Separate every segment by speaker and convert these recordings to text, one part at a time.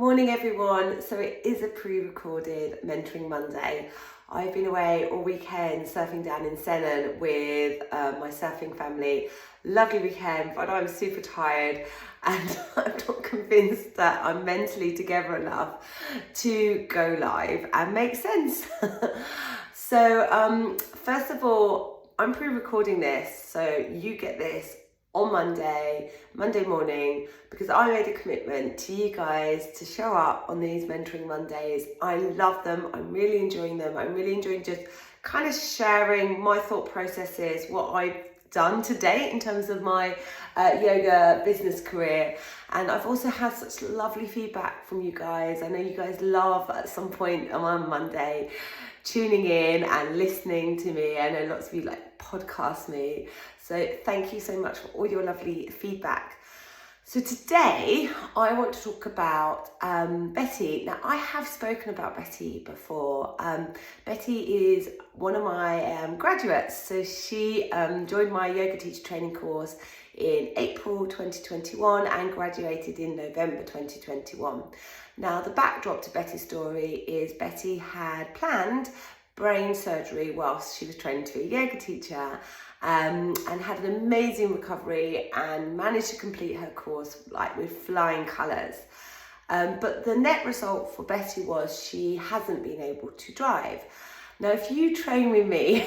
Speaker 1: Morning everyone. So it is a pre-recorded Mentoring Monday. I've been away all weekend surfing down in Sennen with my surfing family. Lovely weekend, but I'm super tired and I'm not convinced that I'm mentally together enough to go live and make sense. So first of all, I'm pre-recording this, so you get this on Monday morning, because I made a commitment to you guys to show up on these Mentoring Mondays. I love them. I'm really enjoying them. I'm really enjoying just kind of sharing my thought processes, what I've done to date in terms of my yoga business career. And I've also had such lovely feedback from you guys. I know you guys love at some point on Monday tuning in and listening to me. I know lots of you like podcast me. So thank you so much for all your lovely feedback. So today I want to talk about Betty. Now I have spoken about Betty before. Betty is one of my graduates. So she joined my yoga teacher training course in April 2021 and graduated in November 2021. Now the backdrop to Betty's story is Betty had planned brain surgery whilst she was training to be a yoga teacher, and had an amazing recovery and managed to complete her course like with flying colours. But the net result for Betty was she hasn't been able to drive. Now, if you train with me,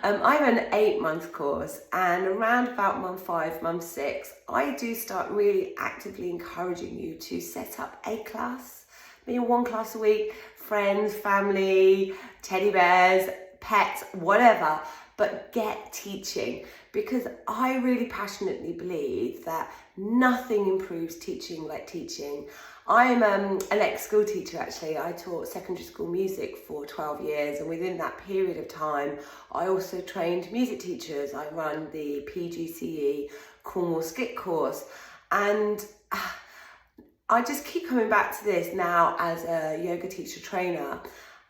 Speaker 1: I'm an 8-month course, and around about month 5, month 6, I do start really actively encouraging you to set up a class, maybe 1 class a week, friends, family, teddy bears, pets, whatever, but get teaching, because I really passionately believe that nothing improves teaching like teaching. I'm an ex-school teacher actually. I taught secondary school music for 12 years, and within that period of time I also trained music teachers. I run the PGCE Cornwall Skit course, and I just keep coming back to this now as a yoga teacher trainer.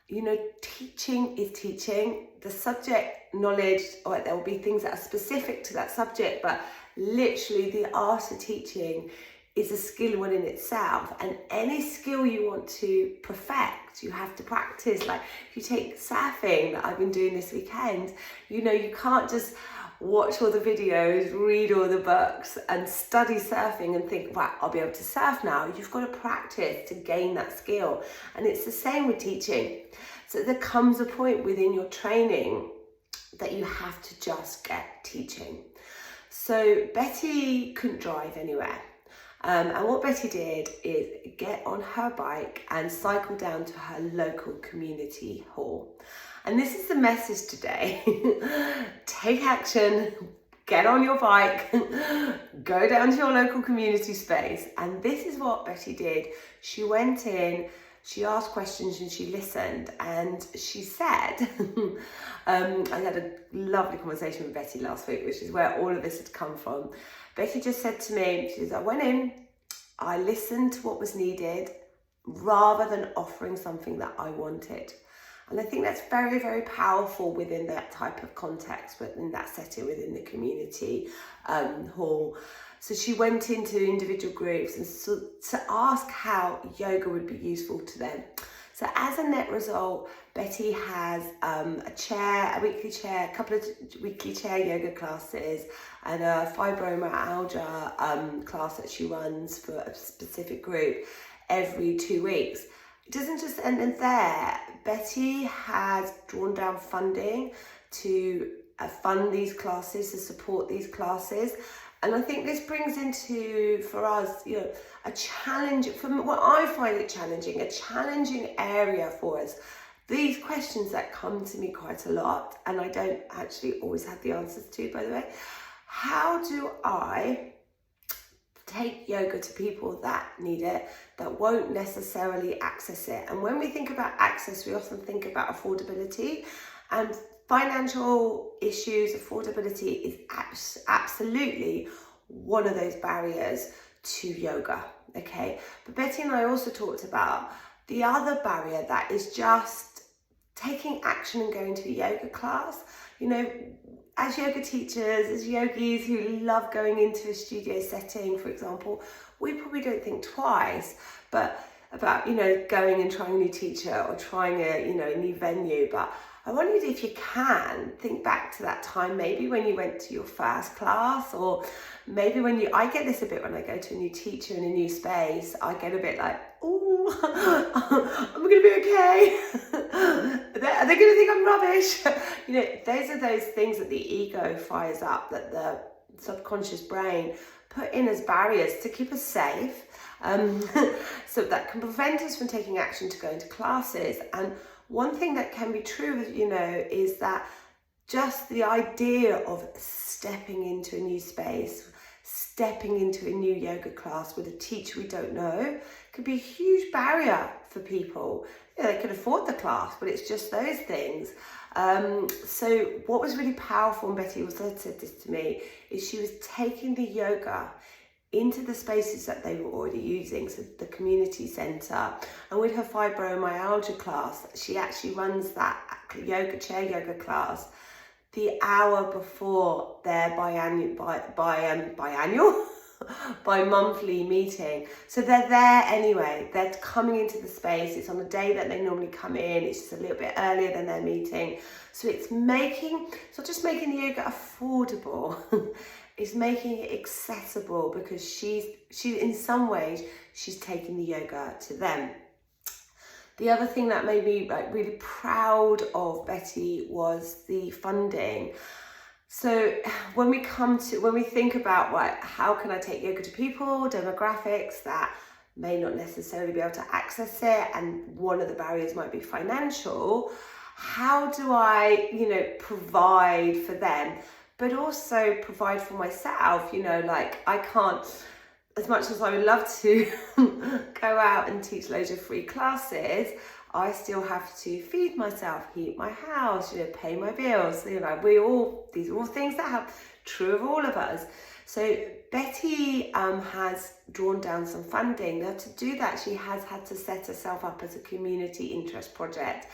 Speaker 1: You know, teaching is teaching. The subject knowledge, or there will be things that are specific to that subject, but literally the art of teaching is a skill within itself. And any skill you want to perfect, you have to practice. Like if you take surfing that I've been doing this weekend, you know, you can't just watch all the videos, read all the books and study surfing and think, right, I'll be able to surf now. You've got to practice to gain that skill. And it's the same with teaching. So there comes a point within your training that you have to just get teaching. So Betty couldn't drive anywhere. And what Betty did is get on her bike and cycle down to her local community hall. And this is the message today. Take action, get on your bike, go down to your local community space. And this is what Betty did. She went in, she asked questions and she listened, and she said, I had a lovely conversation with Betty last week, which is where all of this had come from. Betty just said to me, she said, I went in, I listened to what was needed rather than offering something that I wanted. And I think that's very, very powerful within that type of context, within that setting, within the community hall. So she went into individual groups and to ask how yoga would be useful to them. So as a net result, Betty has a weekly chair, a couple of weekly chair yoga classes, and a fibromyalgia class that she runs for a specific group every 2 weeks. It doesn't just end there. Betty has drawn down funding to fund these classes, to support these classes. And I think this brings into, for us, you know, a challenge, from what I find it challenging, a challenging area for us. These questions that come to me quite a lot, and I don't actually always have the answers to, by the way. How do I take yoga to people that need it, that won't necessarily access it? And when we think about access, we often think about affordability, and financial issues, affordability is absolutely one of those barriers to yoga, okay? But Betty and I also talked about the other barrier that is just taking action and going to a yoga class. You know, as yoga teachers, as yogis who love going into a studio setting, for example, we probably don't think twice, but about, you know, going and trying a new teacher or trying a, you know, a new venue. But I wondered if you can think back to that time, maybe when you went to your first class, or maybe when you, I get this a bit when I go to a new teacher in a new space, I get a bit like, oh, am I going to be okay? Are they going to think I'm rubbish? You know, those are those things that the ego fires up, that the subconscious brain put in as barriers to keep us safe, so that can prevent us from taking action to go into classes. And one thing that can be true, you know, is that just the idea of stepping into a new space, stepping into a new yoga class with a teacher we don't know, could be a huge barrier for people. You know, they can afford the class, but it's just those things. So what was really powerful, and Betty also said this to me, is she was taking the yoga into the spaces that they were already using, so the community centre. And with her fibromyalgia class, she actually runs that chair yoga class the hour before their bi-monthly meeting. So they're there anyway, they're coming into the space, it's on a day that they normally come in, it's just a little bit earlier than their meeting. So it's not just making the yoga affordable, it's making it accessible, because she in some ways, she's taking the yoga to them. The other thing that made me really proud of Betty was the funding. So when we think about how can I take yoga to people, demographics that may not necessarily be able to access it, and one of the barriers might be financial, how do I, you know, provide for them, but also provide for myself? You know, like, I can't, as much as I would love to go out and teach loads of free classes, I still have to feed myself, heat my house, you know, pay my bills. You know, these are all things that are true of all of us. So Betty has drawn down some funding. Now, to do that, she has had to set herself up as a community interest project,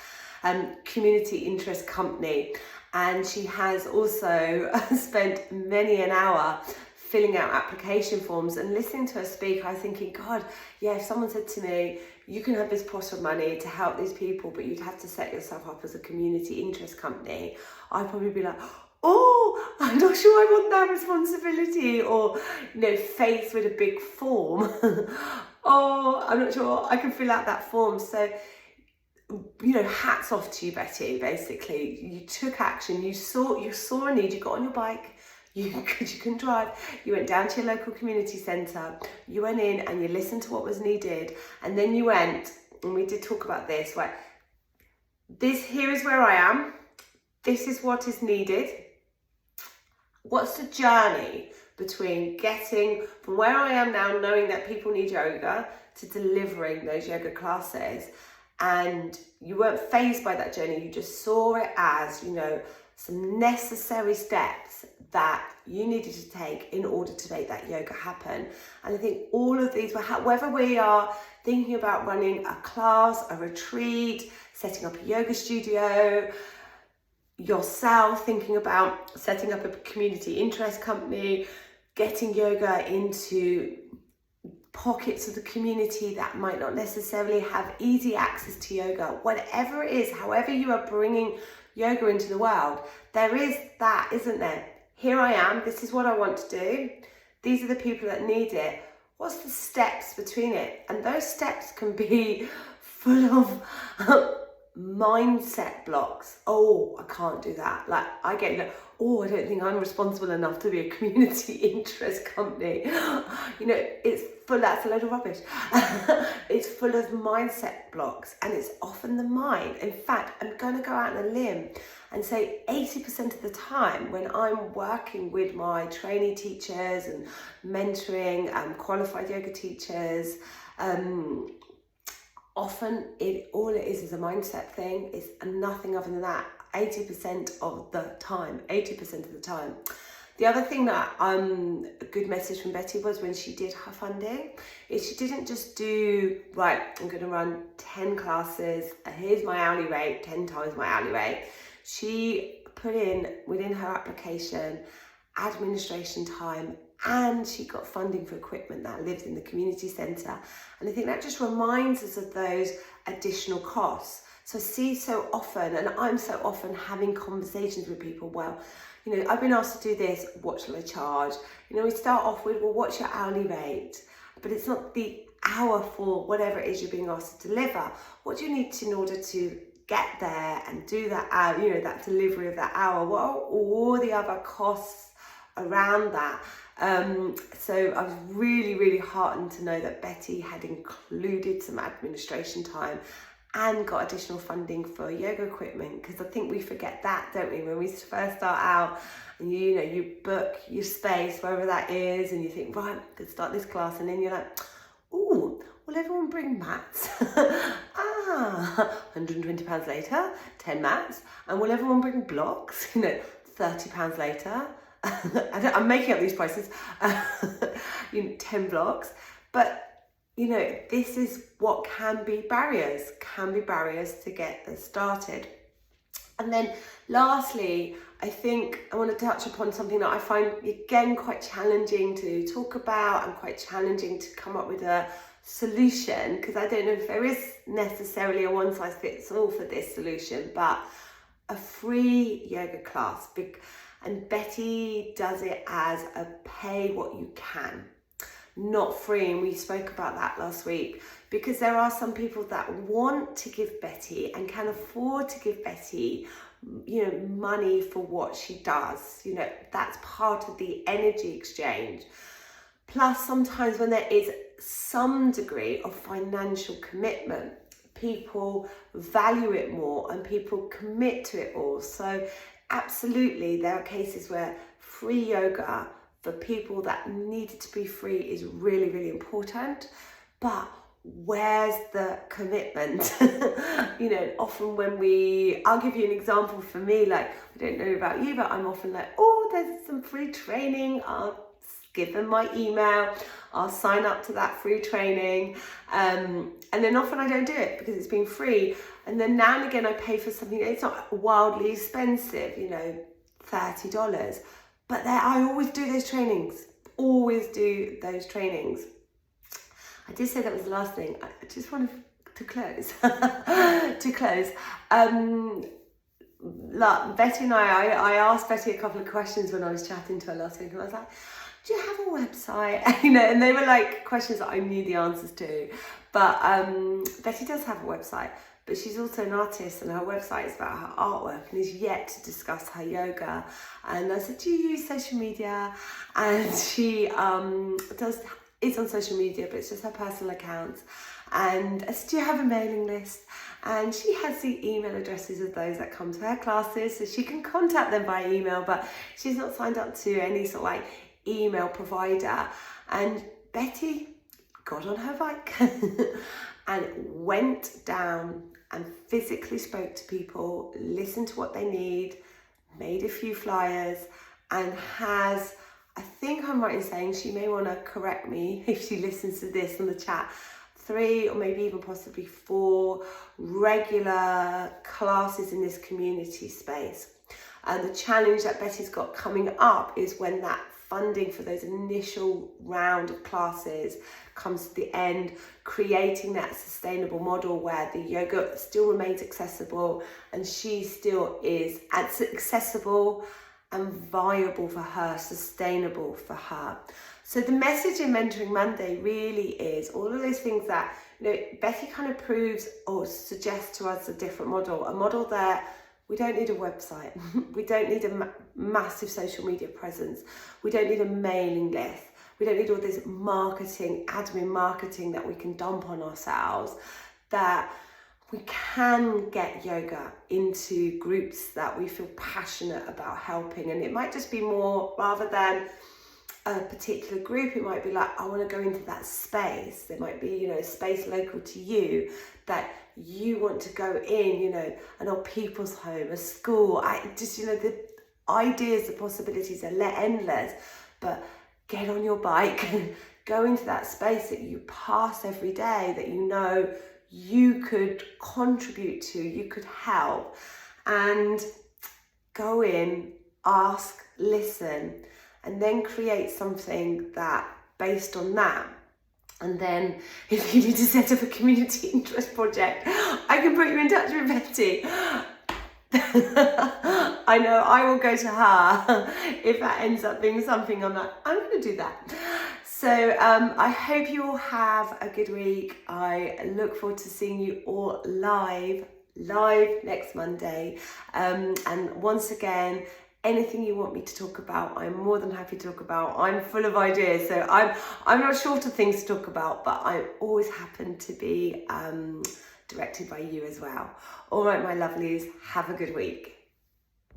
Speaker 1: community interest company. And she has also spent many an hour filling out application forms and listening to her speak. I was thinking, God, yeah, if someone said to me, you can have this pot of money to help these people, but you'd have to set yourself up as a community interest company, I'd probably be like, oh, I'm not sure I want that responsibility. Or, you know, faced with a big form, oh, I'm not sure I can fill out that form. So, you know, hats off to you, Betty. Basically, you took action, you saw a need, you got on your bike, you can drive, you went down to your local community centre, you went in and you listened to what was needed, and then you went, and we did talk about this, right, here is where I am, this is what is needed, what's the journey between getting from where I am now, knowing that people need yoga, to delivering those yoga classes. And you weren't fazed by that journey, you just saw it as, you know, some necessary steps that you needed to take in order to make that yoga happen. And I think all of these, whether we are thinking about running a class, a retreat, setting up a yoga studio, yourself thinking about setting up a community interest company, getting yoga into pockets of the community that might not necessarily have easy access to yoga, whatever it is, however you are bringing yoga into the world, there is that, isn't there? Here I am, this is what I want to do, these are the people that need it, what's the steps between it? And those steps can be full of mindset blocks. Oh, I can't do that. Like, I get like, oh, I don't think I'm responsible enough to be a community interest company. You know, that's a load of rubbish. It's full of mindset blocks, and it's often the mind. In fact, I'm going to go out on a limb and say 80% of the time when I'm working with my trainee teachers and mentoring qualified yoga teachers, often all it is a mindset thing. It's nothing other than that. 80% of the time. The other thing that a good message from Betty was when she did her funding is she didn't just do, right, I'm going to run 10 classes, here's my hourly rate, 10 times my hourly rate. She put in within her application administration time, and she got funding for equipment that lives in the community centre. And I think that just reminds us of those additional costs. So I see so often, and I'm so often having conversations with people, well, you know, I've been asked to do this, what shall I charge? You know, we start off with, well, what's your hourly rate? But it's not the hour for whatever it is you're being asked to deliver. What do you need to in order to get there and do that hour, you know, that delivery of that hour? What are all the other costs around that? So I was really, really heartened to know that Betty had included some administration time and got additional funding for yoga equipment, because I think we forget that, don't we, when we first start out, and you know, you book your space wherever that is, and you think, right, I could start this class, and then you're like, oh, will everyone bring mats? £120 later, 10 mats. And will everyone bring blocks? You know, £30 later. I'm making up these prices. 10 blocks. But, you know, this is what can be barriers to get started. And then lastly, I think I want to touch upon something that I find, again, quite challenging to talk about and quite challenging to come up with a solution, because I don't know if there is necessarily a one size fits all for this solution, but a free yoga class. And Betty does it as a pay what you can, not free. And we spoke about that last week, because there are some people that want to give Betty and can afford to give Betty, you know, money for what she does. You know, that's part of the energy exchange. Plus, sometimes when there is some degree of financial commitment, people value it more and people commit to it all. So absolutely, there are cases where free yoga for people that need it to be free is really, really important. But where's the commitment? You know, often I'll give you an example for me, like, I don't know about you, but I'm often like, oh, there's some free training, I'll give them my email, I'll sign up to that free training, and then often I don't do it because it's been free. And then now and again I pay for something, it's not wildly expensive, you know, $30, but I always do those trainings, I did say that was the last thing. I just wanted to close. Like Betty and I asked Betty a couple of questions when I was chatting to her last week, and I was like, do you have a website? You know, and they were like questions that I knew the answers to. But Betty does have a website, but she's also an artist, and her website is about her artwork and is yet to discuss her yoga. And I said, do you use social media? And she is on social media, but it's just her personal accounts. And I said, do you have a mailing list? And she has the email addresses of those that come to her classes, so she can contact them by email, but she's not signed up to any sort of like email provider. And Betty got on her bike and went down and physically spoke to people, listened to what they need, made a few flyers, and has, I think I'm right in saying, she may want to correct me if she listens to this on the chat, 3 or maybe even possibly 4 regular classes in this community space. And the challenge that Betty's got coming up is when that funding for those initial round of classes comes to the end, creating that sustainable model where the yoga still remains accessible and she still is accessible and viable for her, sustainable for her. So the message in Mentoring Monday really is all of those things that, you know, Betty kind of proves or suggests to us a different model, a model that we don't need a website, we don't need a massive social media presence, we don't need a mailing list, we don't need all this marketing, admin marketing that we can dump on ourselves, that we can get yoga into groups that we feel passionate about helping. And it might just be more, rather than a particular group, it might be like, I want to go into that space. There might be, you know, a space local to you that you want to go in, you know, an old people's home, a school. You know, the ideas, the possibilities are endless. But get on your bike and go into that space that you pass every day, that you know you could contribute to, you could help, and go in, ask, listen, and then create something that based on that. And then if you need to set up a community interest project, I can put you in touch with Betty. I know I will go to her if that ends up being something I'm like, I'm going to do that. So I hope you all have a good week. I look forward to seeing you all live next Monday. And once again, anything you want me to talk about, I'm more than happy to talk about. I'm full of ideas, so I'm not short of things to talk about, but I always happen to be directed by you as well. All right, my lovelies, have a good week.